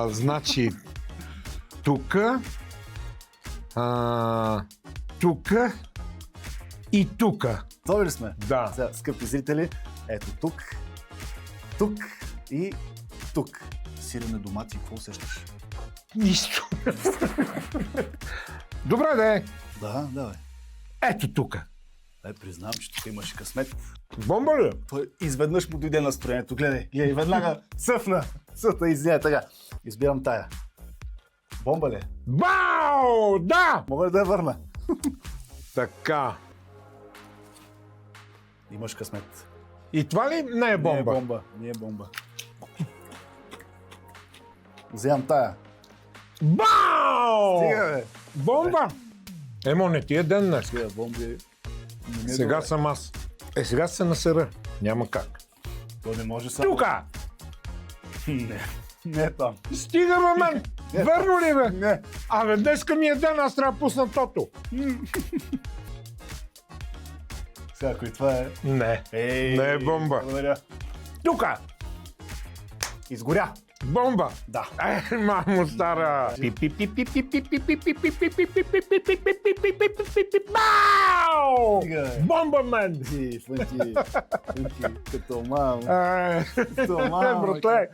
Значи, тука, тука и тука. Готови ли сме? Да. Сега, скъпи зрители, ето тук, тук и тук. Сирене, домати, какво усещаш? Нищо. Добре, де. Да, давай. Ето тука. Признавам, че тук имаш късмет. Бомба ли? Той изведнъж му дойде настроението. Гледай, веднага цъфна. Цъфна изня, така. Избирам тая. Бомба ли? Бау! Да! Мога ли да я върна? Така. Имаш късмет. И това ли не е бомба? Не е бомба. Вземам тая. Бау! Стига, бе. Бомба! Емо, не ти е ден днес. Стига, бомби. Не е Сега добре. съм аз. Сега се насера. Няма как. То не може само. Тука! Не е там. Стига, бе, мен! Верно ли, бе? Не. Абе, днеска ми е ден, аз трябва да пусна тото. Сега, ако и това е... Не. Не е бомба. Благодаря. Тука! Изгоря. Бомба! Да. Мамо стара! Бау! Стига, бе. Бомба, мен! Фънки, като мамо. Е, Като мамо. братле!